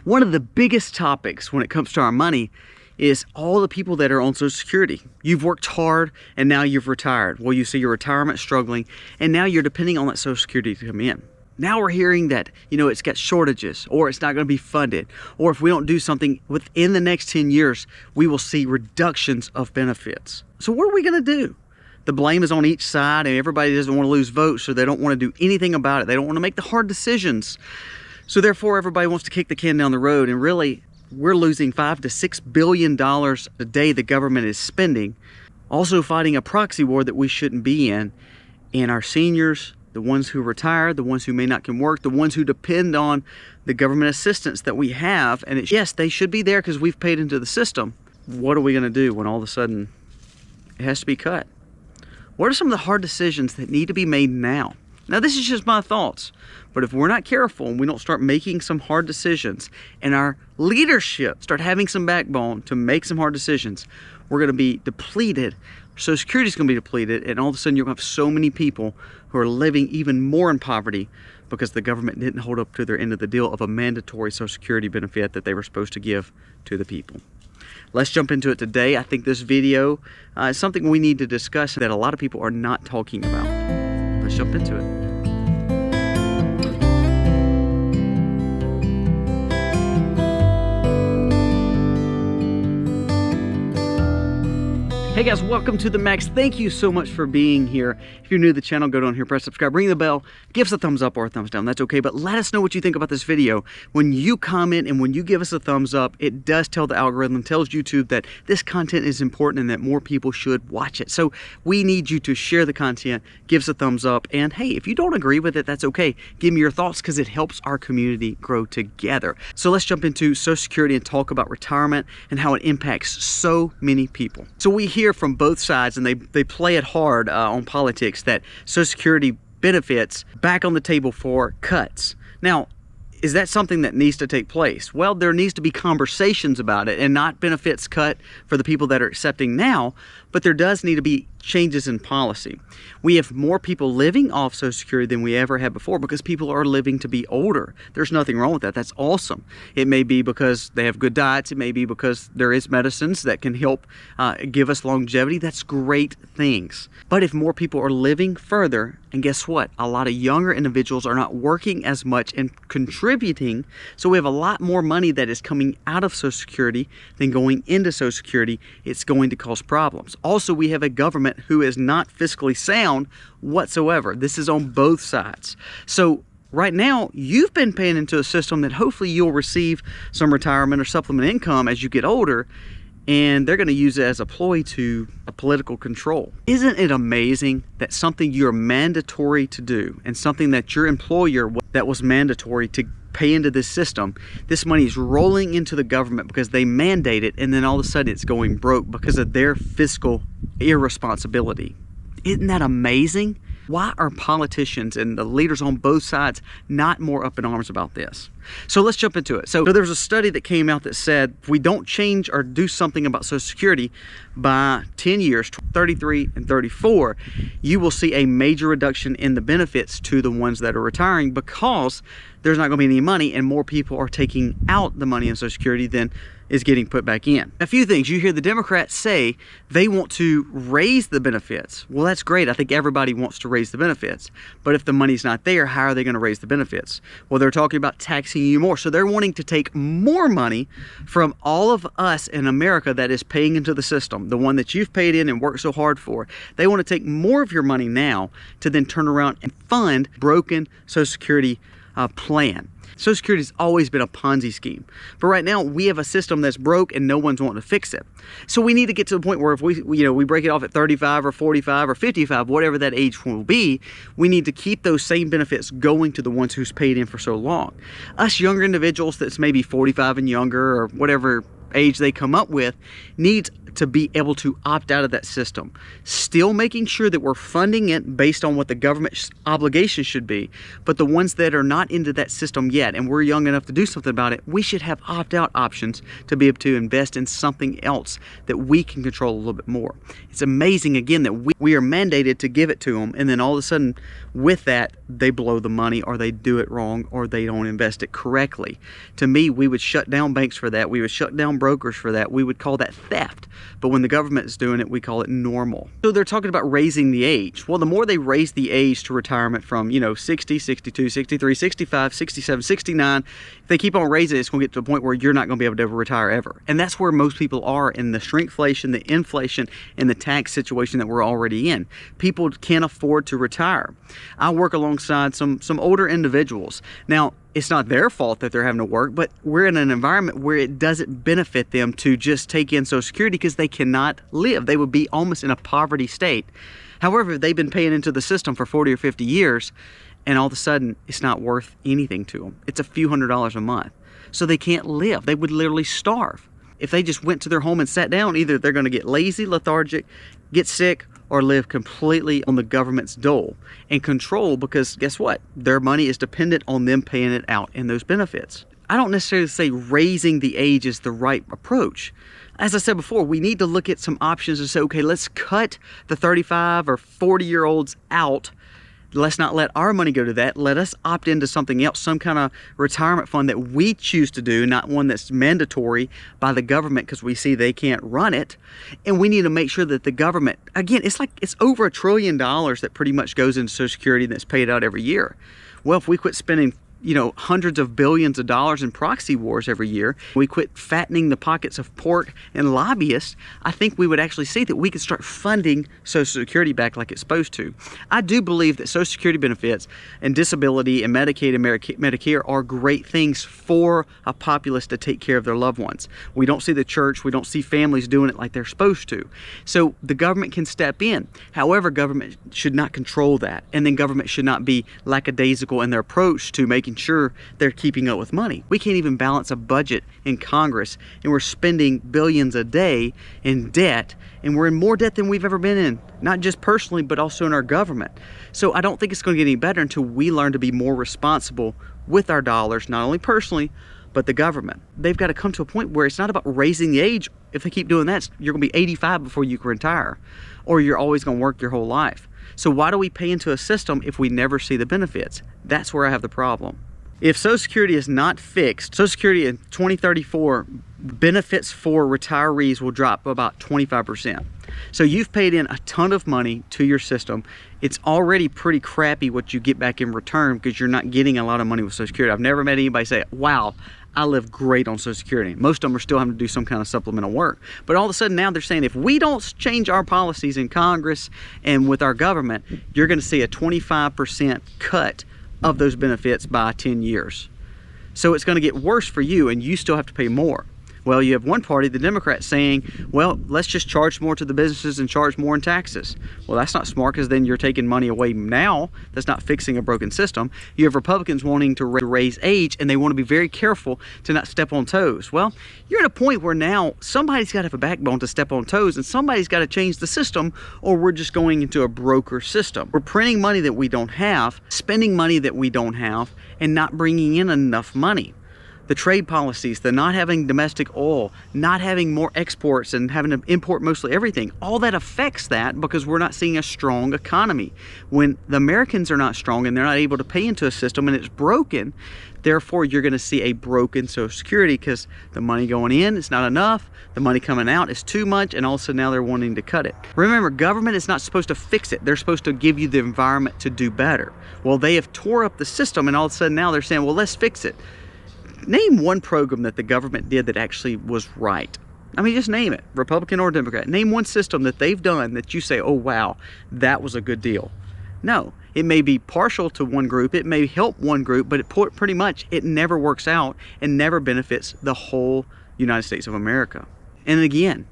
One of the biggest topics when it comes to our money is all the people that are on Social Security. You've worked hard and now you've retired. Well, you see your retirement struggling and now you're depending on that Social Security to come in. Now we're hearing that, it's got shortages or it's not going to be funded, or if we don't do something within the next 10 years, we will see reductions of benefits. So what are we going to do? The blame is on each side and everybody doesn't want to lose votes, so they don't want to do anything about it. They don't want to make the hard decisions. So therefore, everybody wants to kick the can down the road, and really, we're losing $5 to $6 billion a day the government is spending, also fighting a proxy war that we shouldn't be in. And our seniors, the ones who retire, the ones who may not can work, the ones who depend on the government assistance that we have, and yes, they should be there because we've paid into the system. What are we going to do when all of a sudden it has to be cut? What are some of the hard decisions that need to be made now? Now, this is just my thoughts, but if we're not careful and we don't start making some hard decisions and our leadership start having some backbone to make some hard decisions, we're going to be depleted. Social Security is going to be depleted, and all of a sudden you're going to have so many people who are living even more in poverty because the government didn't hold up to their end of the deal of a mandatory Social Security benefit that they were supposed to give to the people. Let's jump into it today. I think this video is something we need to discuss that a lot of people are not talking about. Let's jump into it. Hey guys, welcome to the Max. Thank you so much for being here. If you're new to the channel, go down here, press subscribe, ring the bell, give us a thumbs up or a thumbs down. That's okay, but let us know what you think about this video. When you comment and when you give us a thumbs up, it does tell the algorithm, tells YouTube that this content is important and that more people should watch it. So we need you to share the content, give us a thumbs up, and hey, if you don't agree with it, that's okay. Give me your thoughts because it helps our community grow together. So let's jump into Social Security and talk about retirement and how it impacts so many people. So we hear from both sides, and they play it hard on politics, that Social Security benefits back on the table for cuts. Now, is that something that needs to take place? Well, there needs to be conversations about it and not benefits cut for the people that are accepting now, but there does need to be changes in policy. We have more people living off Social Security than we ever had before because people are living to be older. There's nothing wrong with that. That's awesome. It may be because they have good diets. It may be because there is medicines that can help give us longevity. That's great things. But if more people are living further, and guess what? A lot of younger individuals are not working as much and contributing, so we have a lot more money that is coming out of Social Security than going into Social Security. It's going to cause problems. Also, we have a government who is not fiscally sound whatsoever. This is on both sides. So right now, you've been paying into a system that hopefully you'll receive some retirement or supplement income as you get older, and they're going to use it as a ploy to a political control. Isn't it amazing that something you're mandatory to do and something that your employer that was mandatory to pay into this system, this money is rolling into the government because they mandate it, and then all of a sudden it's going broke because of their fiscal irresponsibility. Isn't that amazing? Why are politicians and the leaders on both sides not more up in arms about this? So let's jump into it. So there's a study that came out that said if we don't change or do something about Social Security by 10 years, 33 and 34, you will see a major reduction in the benefits to the ones that are retiring because there's not going to be any money and more people are taking out the money in Social Security than is getting put back in. A few things. You hear the Democrats say they want to raise the benefits. Well, that's great. I think everybody wants to raise the benefits. But if the money's not there, how are they going to raise the benefits? Well, they're talking about taxing you more. So they're wanting to take more money from all of us in America that is paying into the system, the one that you've paid in and worked so hard for. They want to take more of your money now to then turn around and fund broken Social Security plan. Social Security has always been a Ponzi scheme. But right now, we have a system that's broke and no one's wanting to fix it. So we need to get to the point where if we break it off at 35 or 45 or 55, whatever that age will be, we need to keep those same benefits going to the ones who's paid in for so long. Us younger individuals that's maybe 45 and younger or whatever age they come up with needs to be able to opt out of that system. Still making sure that we're funding it based on what the government's obligation should be, but the ones that are not into that system yet and we're young enough to do something about it, we should have opt-out options to be able to invest in something else that we can control a little bit more. It's amazing again that we are mandated to give it to them, and then all of a sudden with that they blow the money, or they do it wrong, or they don't invest it correctly. To me, we would shut down banks for that. We would shut down brokers for that. We would call that theft. But when the government is doing it, we call it normal. So they're talking about raising the age. Well, the more they raise the age to retirement from, 60, 62, 63, 65, 67, 69, if they keep on raising it, it's going to get to a point where you're not going to be able to retire ever. And that's where most people are in the shrinkflation, the inflation, and the tax situation that we're already in. People can't afford to retire. I work alongside some older individuals. Now, it's not their fault that they're having to work, but we're in an environment where it doesn't benefit them to just take in Social Security because they cannot live. They would be almost in a poverty state. However, they've been paying into the system for 40 or 50 years, and all of a sudden, it's not worth anything to them. It's a few $100s a month. So they can't live. They would literally starve. If they just went to their home and sat down, either they're going to get lazy, lethargic, get sick, or live completely on the government's dole and control, because guess what? Their money is dependent on them paying it out in those benefits. I don't necessarily say raising the age is the right approach. As I said before, we need to look at some options and say, okay, let's cut the 35 or 40-year-olds out. Let's not let our money go to that. Let us opt into something else, some kind of retirement fund that we choose to do, not one that's mandatory by the government because we see they can't run it. And we need to make sure that the government, again, it's over $1 trillion that pretty much goes into Social Security that's paid out every year. Well, if we quit spending hundreds of billions of dollars in proxy wars every year, we quit fattening the pockets of pork and lobbyists, I think we would actually see that we could start funding Social Security back like it's supposed to. I do believe that Social Security benefits and disability and Medicaid and Medicare are great things for a populace to take care of their loved ones. We don't see the church, we don't see families doing it like they're supposed to. So the government can step in. However, government should not control that, and then government should not be lackadaisical in their approach to making sure they're keeping up with money. We can't even balance a budget in Congress, and we're spending billions a day in debt, and we're in more debt than we've ever been in, not just personally, but also in our government. So I don't think it's going to get any better until we learn to be more responsible with our dollars, not only personally, but the government. They've got to come to a point where it's not about raising the age. If they keep doing that, you're going to be 85 before you can retire, or you're always going to work your whole life. So why do we pay into a system if we never see the benefits? That's where I have the problem. If Social Security is not fixed, Social Security in 2034, benefits for retirees will drop about 25%. So you've paid in a ton of money to your system. It's already pretty crappy what you get back in return because you're not getting a lot of money with Social Security. I've never met anybody say, wow, I live great on Social Security. Most of them are still having to do some kind of supplemental work. But all of a sudden now they're saying if we don't change our policies in Congress and with our government, you're going to see a 25% cut of those benefits by 10 years. So it's going to get worse for you, and you still have to pay more. Well, you have one party, the Democrats, saying, well, let's just charge more to the businesses and charge more in taxes. Well, that's not smart, because then you're taking money away now. That's not fixing a broken system. You have Republicans wanting to raise age, and they want to be very careful to not step on toes. Well, you're at a point where now somebody's got to have a backbone to step on toes, and somebody's got to change the system, or we're just going into a broker system. We're printing money that we don't have, spending money that we don't have, and not bringing in enough money. The trade policies, the not having domestic oil, not having more exports and having to import mostly everything, all that affects that because we're not seeing a strong economy. When the Americans are not strong and they're not able to pay into a system and it's broken, therefore you're going to see a broken Social Security because the money going in is not enough, the money coming out is too much, and all of a sudden now they're wanting to cut it. Remember, government is not supposed to fix it. They're supposed to give you the environment to do better. Well, they have tore up the system, and all of a sudden now they're saying, well, let's fix it. Name one program that the government did that actually was right. I mean, just name it, Republican or Democrat. Name one system that they've done that you say, oh, wow, that was a good deal. No, it may be partial to one group, it may help one group, but pretty much it never works out and never benefits the whole United States of America. And again,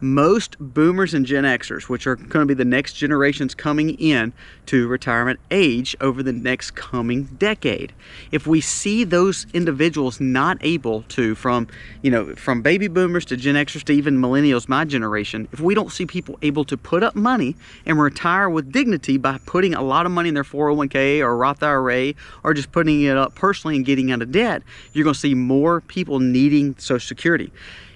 most boomers and Gen Xers, which are going to be the next generations coming in to retirement age over the next coming decade, if we see those individuals not able to, from baby boomers to Gen Xers to even millennials, my generation, if we don't see people able to put up money and retire with dignity by putting a lot of money in their 401k or Roth IRA or just putting it up personally and getting out of debt, you're going to see more people needing Social Security.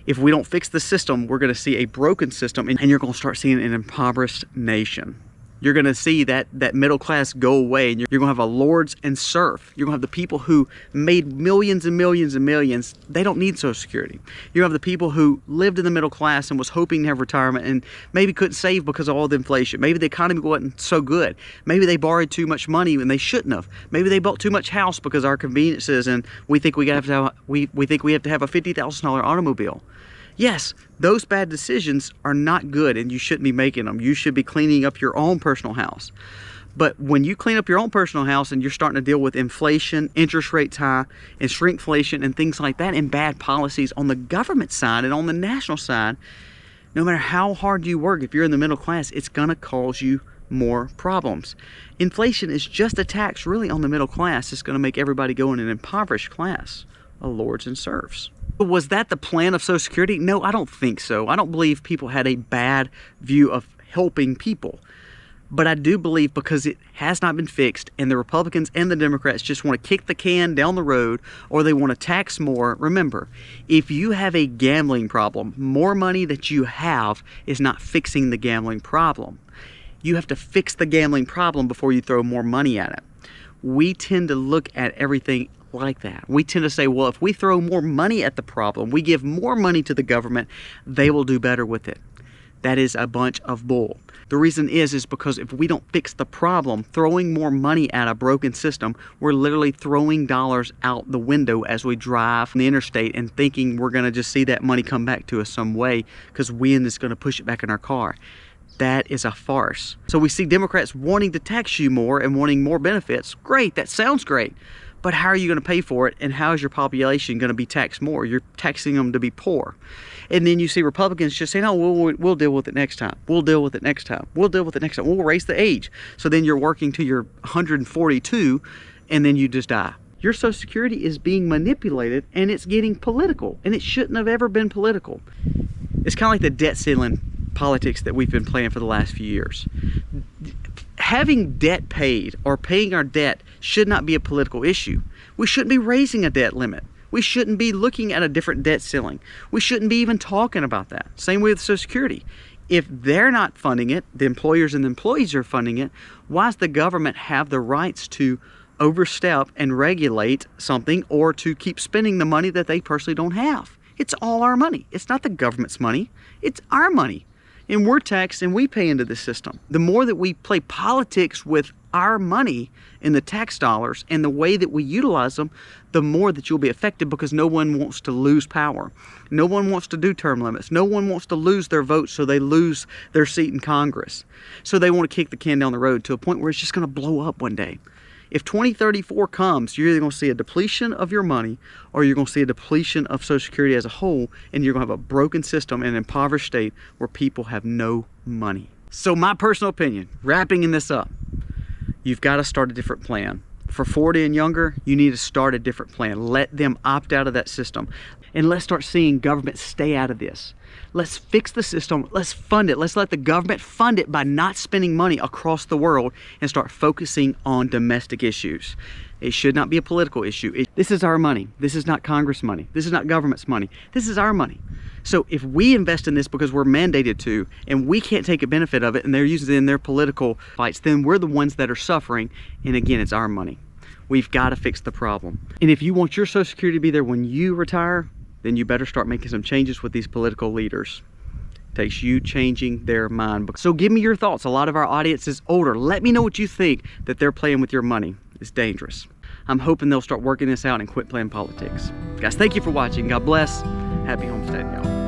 If we don't fix the system, we're going to see a broken system, and you're going to start seeing an impoverished nation. You're going to see that middle class go away, and you're going to have a lords and serf. You're going to have the people who made millions and millions and millions. They don't need Social Security. You have the people who lived in the middle class and was hoping to have retirement and maybe couldn't save because of all the inflation. Maybe the economy wasn't so good. Maybe they borrowed too much money and they shouldn't have. Maybe they bought too much house because our conveniences, and we think we have to have a $50,000 automobile. Yes, those bad decisions are not good, and you shouldn't be making them. You should be cleaning up your own personal house. But when you clean up your own personal house and you're starting to deal with inflation, interest rates high, and shrinkflation and things like that, and bad policies on the government side and on the national side, no matter how hard you work, if you're in the middle class, it's going to cause you more problems. Inflation is just a tax really on the middle class. It's going to make everybody go in an impoverished class of lords and serfs. Was that the plan of Social Security? No, I don't think so. I don't believe people had a bad view of helping people. But I do believe because it has not been fixed, and the Republicans and the Democrats just want to kick the can down the road, or they want to tax more. Remember, if you have a gambling problem, more money that you have is not fixing the gambling problem. You have to fix the gambling problem before you throw more money at it. We tend to look at everything like that. We tend to say, well, if we throw more money at the problem, we give more money to the government, they will do better with it. That is a bunch of bull. The reason is because if we don't fix the problem, throwing more money at a broken system, we're literally throwing dollars out the window as we drive on the interstate and thinking we're going to just see that money come back to us some way because wind is going to push it back in our car. That is a farce. So we see Democrats wanting to tax you more and wanting more benefits. Great, that sounds great. But how are you going to pay for it, and how is your population going to be taxed more? You're taxing them to be poor. And then you see Republicans just saying, oh, we'll deal with it next time. We'll deal with it next time. We'll deal with it next time. We'll raise the age. So then you're working to your 142, and then you just die. Your Social Security is being manipulated, and it's getting political, and it shouldn't have ever been political. It's kind of like the debt ceiling politics that we've been playing for the last few years. Having debt paid or paying our debt should not be a political issue. We shouldn't be raising a debt limit. We shouldn't be looking at a different debt ceiling. We shouldn't be even talking about that. Same way with Social Security. If they're not funding it, the employers and the employees are funding it, why does the government have the rights to overstep and regulate something or to keep spending the money that they personally don't have? It's all our money. It's not the government's money. It's our money. And we're taxed and we pay into the system. The more that we play politics with our money and the tax dollars and the way that we utilize them, the more that you'll be affected, because no one wants to lose power. No one wants to do term limits. No one wants to lose their vote so they lose their seat in Congress. So they want to kick the can down the road to a point where it's just going to blow up one day. If 2034 comes, you're either going to see a depletion of your money or you're going to see a depletion of Social Security as a whole, and you're going to have a broken system and an impoverished state where people have no money. So my personal opinion, wrapping this up, you've got to start a different plan. For 40 and younger, you need to start a different plan. Let them opt out of that system. And let's start seeing government stay out of this. Let's fix the system. Let's fund it. Let's let the government fund it by not spending money across the world and start focusing on domestic issues. It should not be a political issue. This is our money. This is not Congress money. This is not government's money. This is our money. So if we invest in this because we're mandated to, and we can't take a benefit of it, and they're using it in their political fights, then we're the ones that are suffering. And again, it's our money. We've got to fix the problem. And if you want your Social Security to be there when you retire, then you better start making some changes with these political leaders. It takes you changing their mind. So give me your thoughts. A lot of our audience is older. Let me know what you think that they're playing with your money. It's dangerous. I'm hoping they'll start working this out and quit playing politics. Guys, thank you for watching. God bless. Happy homesteading, y'all.